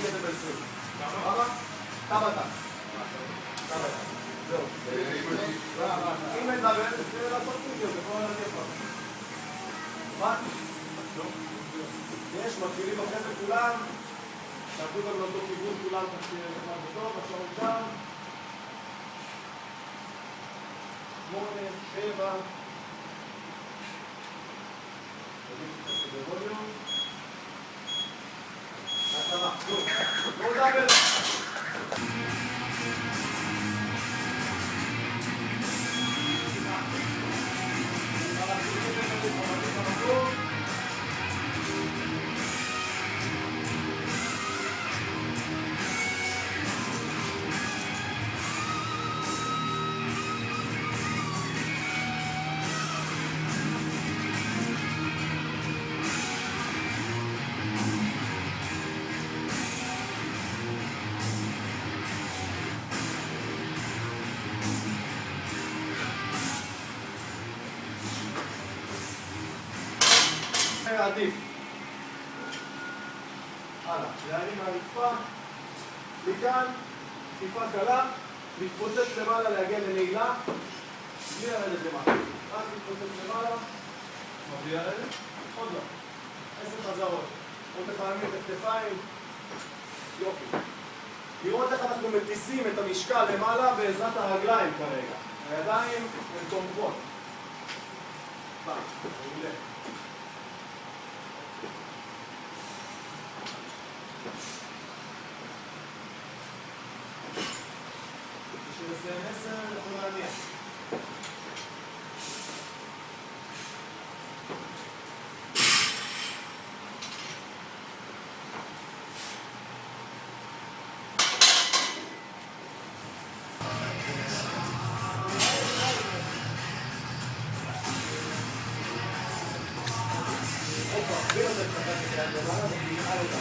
כסף ב-20. כמה? כמה אתה? זהו. אם אין דאבל, צריך לעשות סיגיות, זה כל הנתיב כבר. מה? יש, מתחילים אחרי זה כולם. תעבדו גם לאותו כיוון, כולם תחתירים אחד בטוב, השעון שם. 8, 7. בווליום. התחלה. בואו דאבל. עדיף. הלאה, להרים מהרצפה, מכאן, טיפה קלה, להתפוצץ למעלה, להגיע לנעילה, בלי לרדת למעלה. רק להתפוצץ למעלה, בלי לרדת, עוד לא. 10 חזרות. עוד לפעמים את הכתפיים, יופי. לראות איך אנחנו מטיסים את המשקל למעלה בעזרת הרגליים כרגע. הידיים הן תומכות. מעולה. זה 10 יכול להניע. בלי לתת חזק את היד למעלה ותלחל אותה.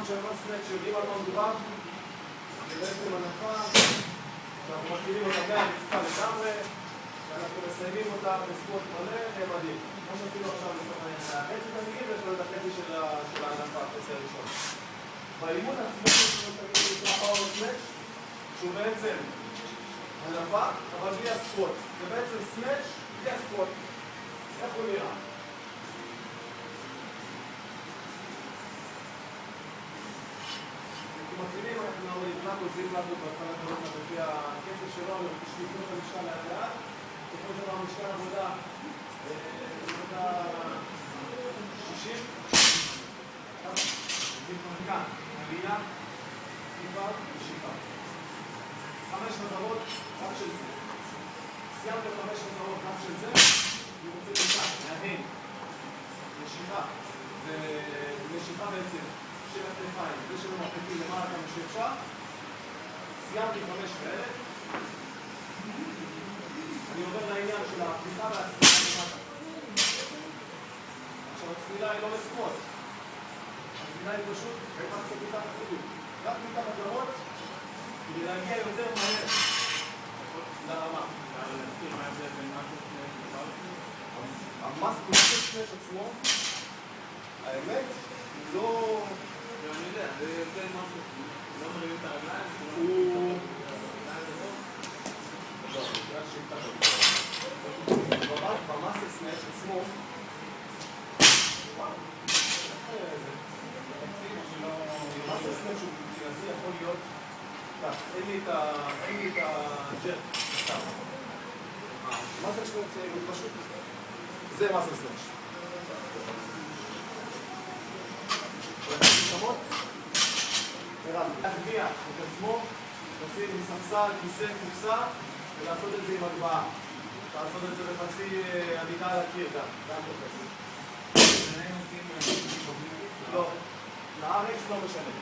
כשאנחנו סנק שיודעים על מה מדובר, זה בעצם הנפה שאנחנו מתחילים אותה מהרצפה לגמרי ואנחנו מסיימים אותה בספורט מלא נעמדים. כמו שעשינו עכשיו החצי תנגיד ויש לנו את החצי של הענפה, החצי הראשון. באימון עצמו יש לנו פאוור סנק שהוא בעצם הנפה אבל בלי הספורט. זה בעצם סנק בלי הספורט. איך הוא נראה? מתחילים, אנחנו נבלט עוזרים לנו בהתחלת דברים לפי הקצב שלו, שתשתיתנו את המשקל לאט לאט. בסופו של דבר משקל עבודה, עבודה 60. כאן, עלייה, תקיפה ושאיפה. 5 חזרות, רק של זה. סיימת 5 חזרות, רק של זה, אני רוצה לכאן, להבין. נשיכה, ונשיכה בעצם. של הכתפיים, זה שלא מרחיקים למעלה כמה שאפשר. סיימתי 5 כאלה. אני עובר לעניין של ההפליחה והצליחה למטה. עכשיו הסלילה היא לא לשמאל. הסלילה היא פשוט רק מתחת חודות. רק מתחת לראות, כדי להגיע יותר מהר לרמה. המסקול סנאץ' עצמו, האמת, לא... אני יודע, זה יותר משהו, לא מרימים את הרגליים, הוא... במאסל סנאץ' עצמו, מאסל סנאץ' הוא מבחינתי יכול להיות כך, אין לי את הג'ר, מאסל סנאץ' הוא פשוט, זה מאסל סנאץ'. להגביע את עצמו, לשים מספסל, כיסא, קופסה ולעשות את זה עם הגבהה. לעשות את זה בחצי עדידה על הקיר גם תופסת. לא, לארץ לא משנה.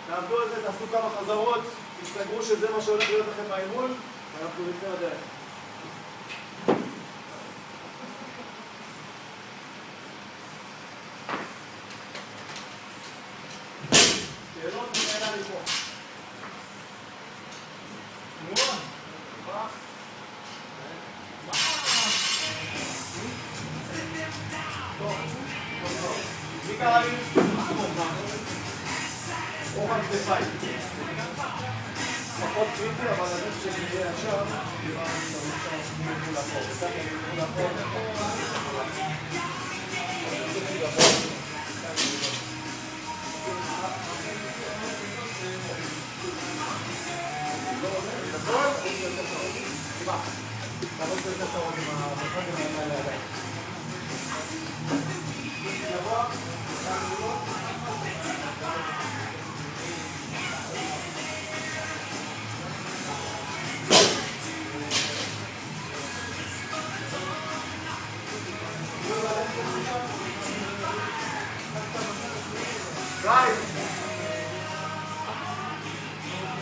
תעבדו על זה, תעשו כמה חזרות, תסתגרו שזה מה שהולך להיות לכם באימון, ואנחנו נצא לדרך. שאלות נהנה לי פה. תנועה. מי קרא לי? אוכל כתפיים. פחות קריטי, אבל אני חושב שזה עכשיו, דיברנו שם מול החור. מול החור.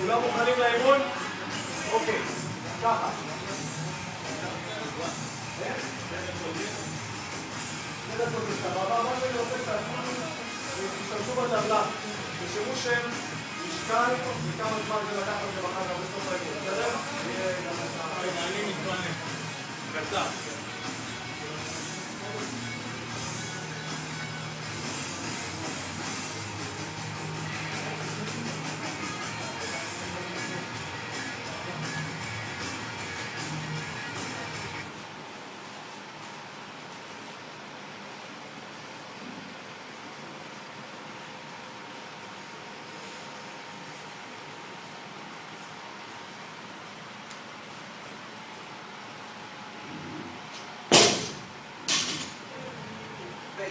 כולם מוכנים לאימון? אוקיי, ככה. מה שאני רוצה תשתמשו בטבלה, תשארו שם, משקל, וכמה זמן זה לקח לכם אחר כך בסוף האימון, בסדר? אני מתכונן. קצר.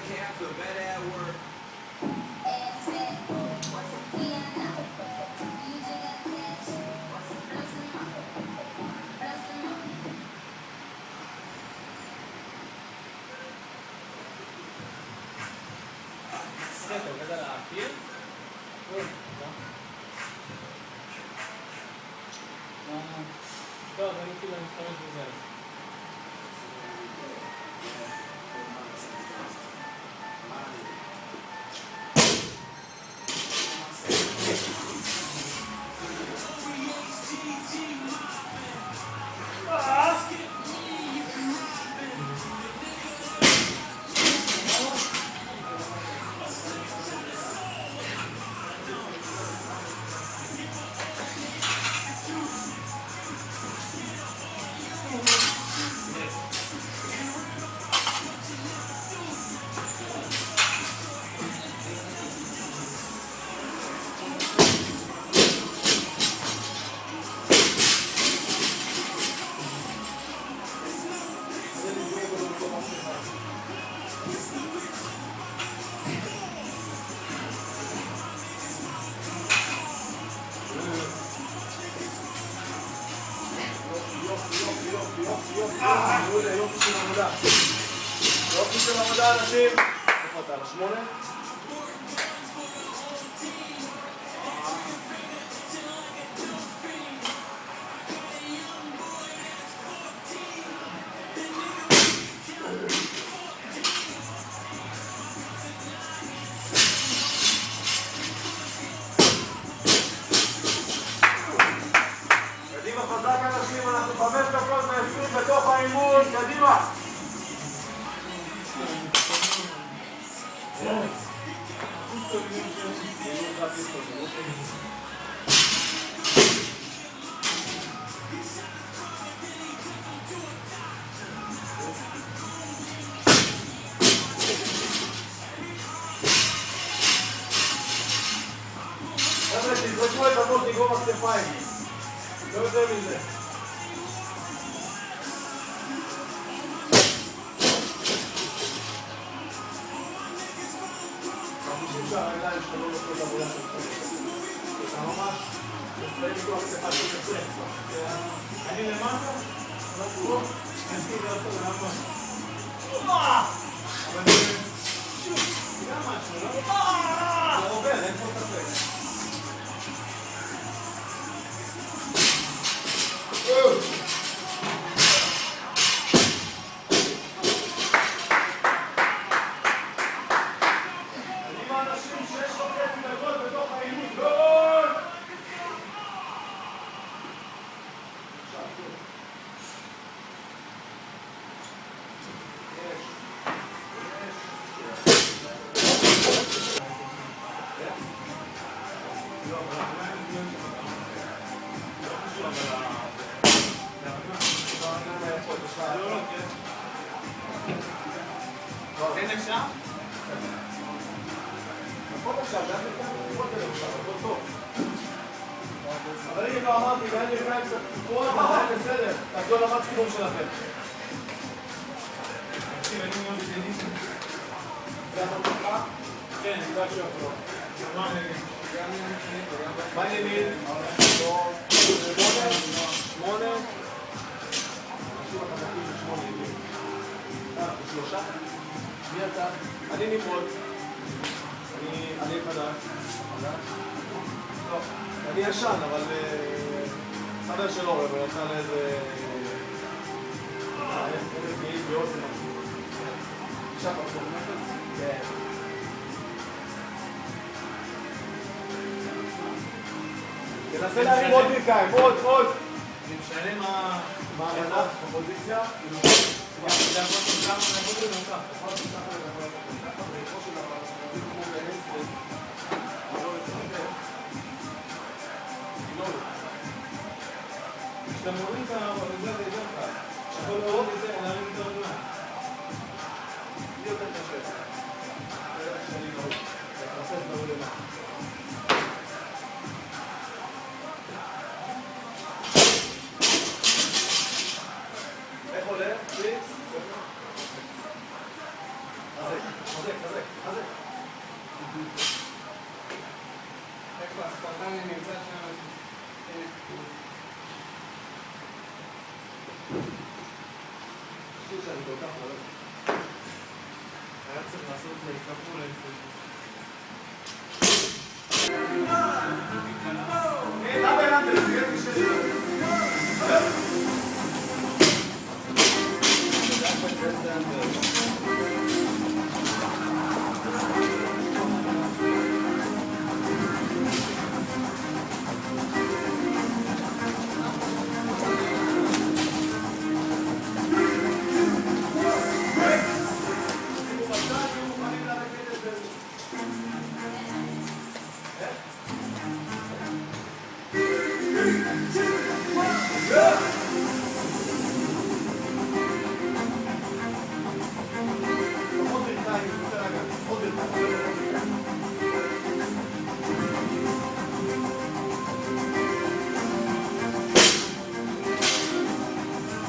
Can't feel better at work. אתה עובד על הקיר? טוב, אני כאילו משתמש בזה. יופי של עבודה. יופי של עבודה, אנשים. איפה אתה? על 8? אימון, קדימה. חבר'ה, תזרקו את המות לגרום הכתפיים. לא יותר מזה. מרגישים שהרגליים שלו לא נותנות עבודה של חלק. אתה ממש מסיים איתו הכתפיים של כתף. אני למטה? לא פה? אני אסכים לראות אותו למטה. אבל זה גם משהו, לא? זה עובר, אין פה ספק. אין אפשר? אבל אני כבר אמרתי, ואין לי כאן קצת סיפור, אבל זה בסדר, תעשו על המקסימום שלכם. תקשיב, אני מאוד ידידי. זה המתוקה? כן, אני כבר שואף לו. מה העניינים? 8? שלושה? מי אתה? אני נמרוד. אני חדש. לא, אני ישן, אבל חבר של אורן, הוא יצא לאיזה... איזה גאים באוזן. אישה פרסום. כן. תנסה להרים עוד ברכיים, עוד. אני משנה מה... מה המנה? בפוזיציה? זה יכול לעשות כמה, זה יכול להיות ככה. יכול לעשות ככה, זה יכול לעשות ככה, ולכו של דבר, זה כמו באנסטרט. כשאתה מוריד את זה יותר קל. כשאתה מוריד את זה, להרים את הרגליים. זה יותר קשה. זה איך שאני לא... זה פרסס ברור למה. איך הולך? פליקס? חזק. איפה הספרטני נמצא שם? שיר שאני כל כך הולך. היה צריך לעשות כפול דאבל אנדר, תראה מי שזה.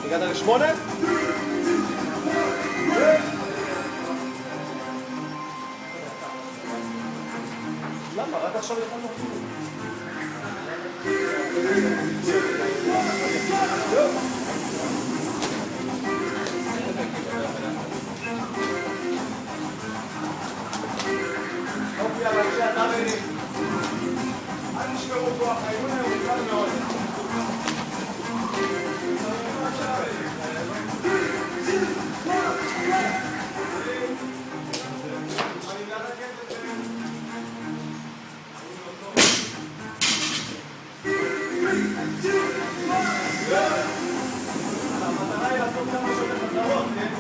הגעת ל8? למה? רק עכשיו יכולנו אפילו. אוקיי, אבל כשאתה מרים, אל תשמרו כוח, האימון היום הוא קל מאוד. המטרה הכוונה היא לעשות כמה שיותר חזרות, כן?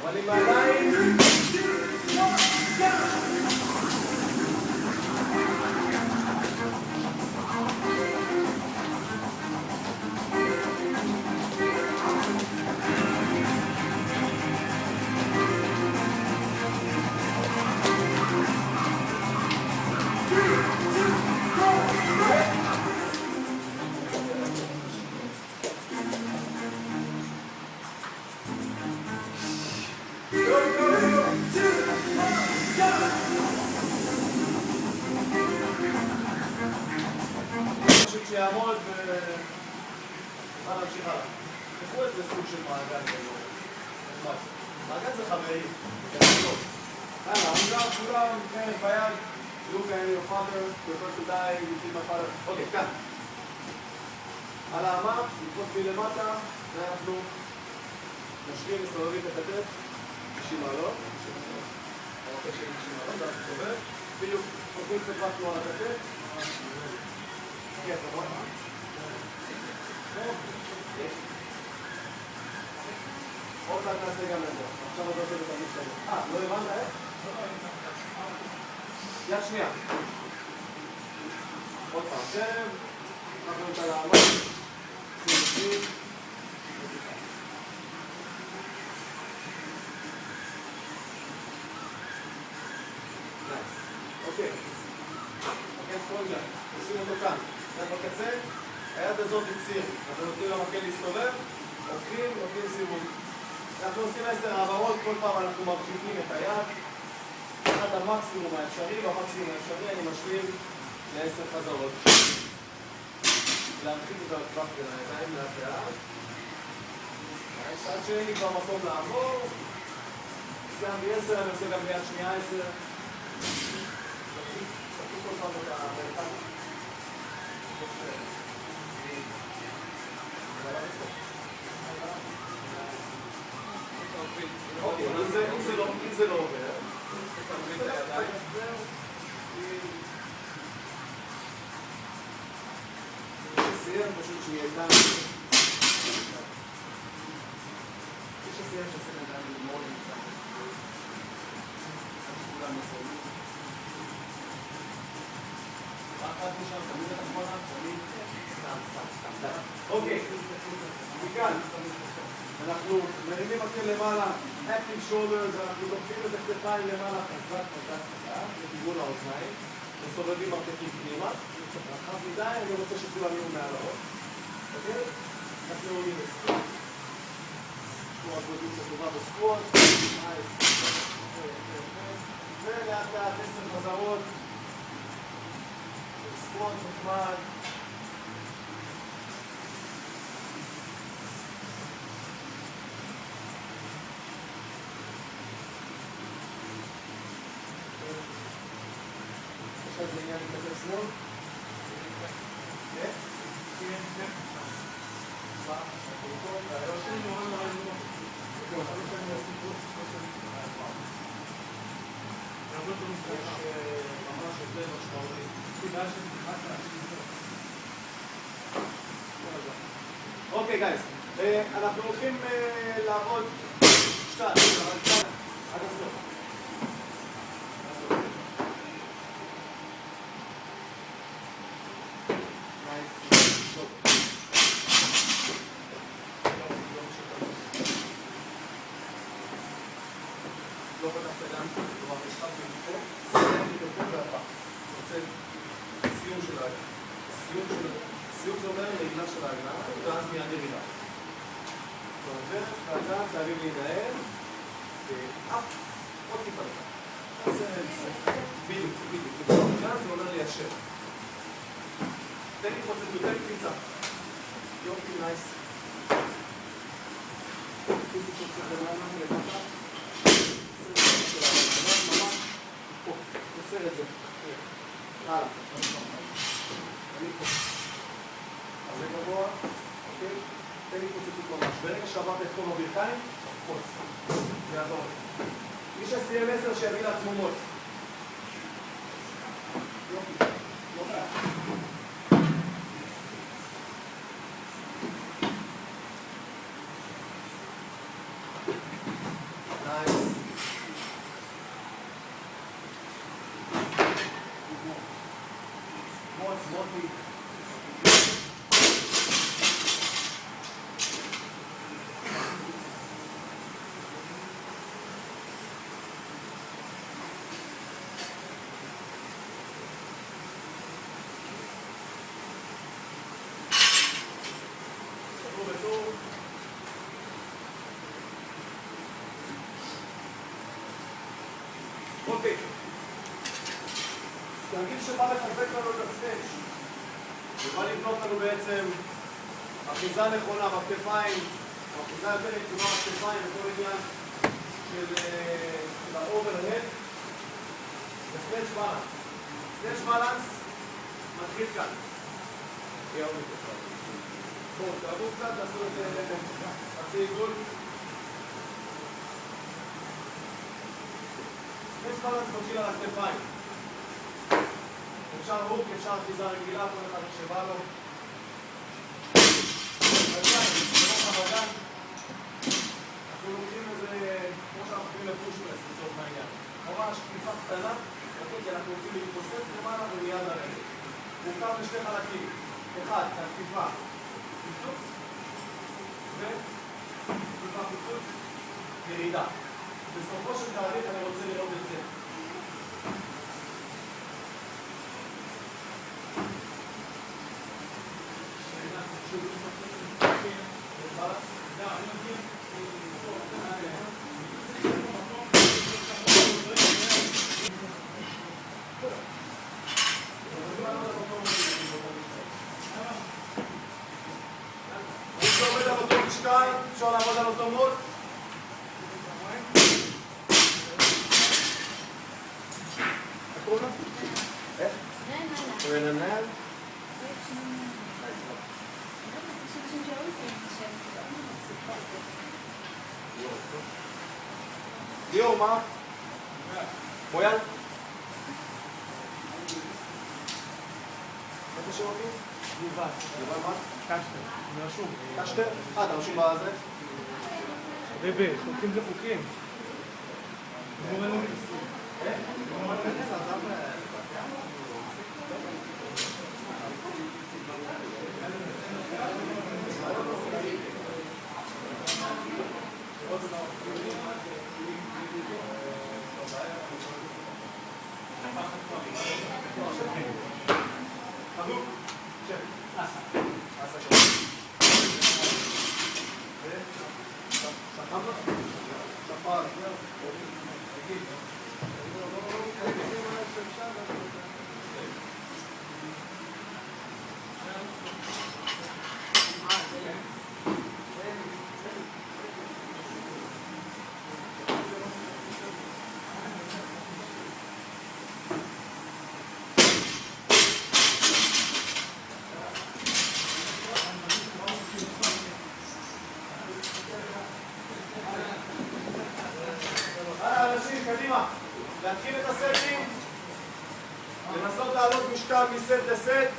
אבל עם הידיים שיעמוד ונוכל להמשיך הלאה. תקחו איזה סוג של מעגל כזה. מעגל זה חברים. הלאה, כולם, כנף ביד. Look at your father, you're going to die, you see my father. אוקיי, כאן. על האמה, נתפוס מלמטה, ואנחנו נשלים מסובבים את הכתף. 90 מעלות. אוקיי, 90 מעלות, ואנחנו סובב. בדיוק, נותנים קצת רק תנועה לכתף. עוד פעם נעשה גם את זה. עכשיו עוד עושה את התמיד שלנו. לא הבנת איך? יד שנייה. עוד פעם, שב. אנחנו נמצא לעמוד. שים. אוקיי. מגן ספונג'ה. עושים אותו כאן. בקצה, היד הזאת בציר, אנחנו נותנים למקל להסתובב, הופכים, נותנים סיבוב. אנחנו עושים 10 העברות, כל פעם אנחנו מרחיקים את היד, עד המקסימום האפשרי, במקסימום האפשרי אני משלים ל10 חזרות. להרחיק את הטווח בין הידיים לאט לאט. עד שאין לי כבר מקום לעבור, סיימתי 10, אני עושה גם ביד שנייה 10. תקחו כל פעם את המרכז. אוקיי, אם זה לא עובר, תקרבי את הידיים. שסיים פשוט שיהיה כאן. שסיים שסיים כאן ללמוד נמצא. כולם מסיימים. רק משם, תמיד את אחרונה, תמיד סתם. אוקיי, מכאן. אנחנו מרימים מקל למעלה, active shoulders, אנחנו דוחפים את הכתפיים למעלה חזק, לכיוון האוזניים, וסובבים מרתקים פנימה, רחב מדי, אני רוצה שכולם יהיו מעל הראש. אוקיי? אנחנו עולים לסקוואט. תנועה פוזיציה טובה בסקוואט. ולאט לאט 10 חזרות. סקוואט נחמד. עכשיו זה עניין להתקצר שמאל? כן? כן. מה? הפרוטון, והיום שלי נורא נורא נורא. אוקיי, אבל יש לנו סיפור יש ממש הבדל משמעותי. אוקיי, גייז. אנחנו הולכים לעבוד קצת, אבל קצת עד הסוף. לא פתח את הדם, כלומר משחק במקום, סיים מתופה והפך. רוצה סיום של ההגנה. סיום זה אומר נעילה של ההגנה, ואז מיד ירידה. ואתה חייבים להינעל, עוד טיפה לך. בדיוק. כאן זה אומר ליישר. תן לי חוצת, תן לי קפיצה. יופי, נייס. פיזי שוצא למעלה, למטה. ממש, פה, נוצר את זה. ברכיים, קפוץ. זה יעזור לי. מי שסיים 10 שיביא לעצמו מול. יופי. יופי. מוטי. שבור בטור. אוקיי. תרגיל שבא לחזק לנו את הסטייץ' ובא לבנות לנו בעצם אחיזה נכונה בכתפיים, או אחיזה יותר יצומה בכתפיים בכל עניין של האוברהד וסטייץ' בלנס. סטייץ' בלנס מתחיל כאן. בואו, תעבו קצת, תעשו את חצי עיגול. סטייץ' בלנס מתחיל על הכתפיים. אפשר רוק, אפשר אחיזה רגילה, כל אחד שבא לו. בגן, ברוך הבגן. אנחנו לוקחים איזה, כמו שאנחנו קוראים לפושפרס, לצורך העניין. ממש כתיפה קטנה, כי אנחנו רוצים להתפוסס למעלה ומיד לרדת. הוא מורכב לשני חלקים. אחד, זה הכתיפה פיצוץ, וכתיפה פיצוץ, ירידה. בסופו של תהליך אני רוצה לראות את זה. אפשר לעבוד על אותו מול. איך? רננל? ליאור, מה? מויאל? איפה שרואים? יובל. יובל מה? קשטר, אני רשום. קשטר? אתה רשום בזה? רבי, חוקים זה חוקים. קדימה, להתחיל את הסטים, לנסות לעלות משקל מסט לסט.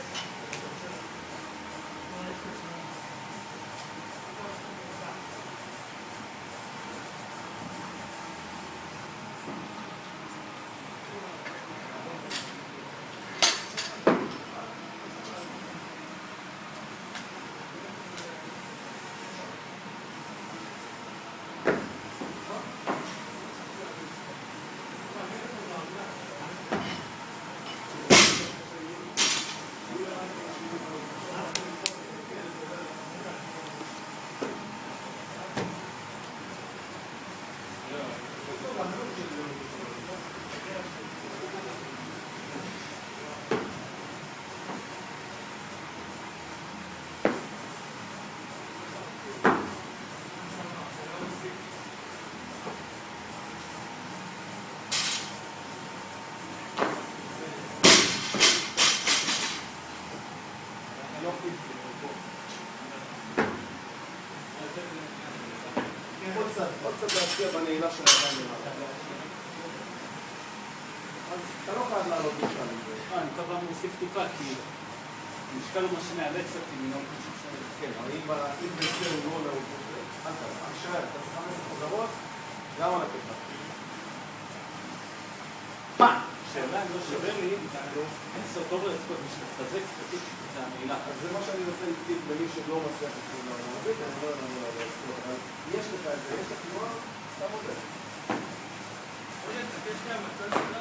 משפיע בנעילה של הידיים למעלה. אז אתה לא חייב לעלות בכלל עם זה. אני כל פעם מוסיף טיפה, כי המשקל הוא מה שמאבד קצת, כי אני לא חושב כן, אבל אם בסדר הוא לא נהוג, אל תשאר, אתה צריך 15 חזרות, גם על הכתף. מה? שאלה, אני לא שובר לי, אין סרטוב לספות, בשביל לחזק ספציפית את הנעילה. אז זה מה שאני רוצה להגיד למי שלא מצליח לספות לערבית, אני לא יודע מה לעשות, אבל יש לך את זה, יש לך תנועה, אתה מודד. יש גם מצב שלא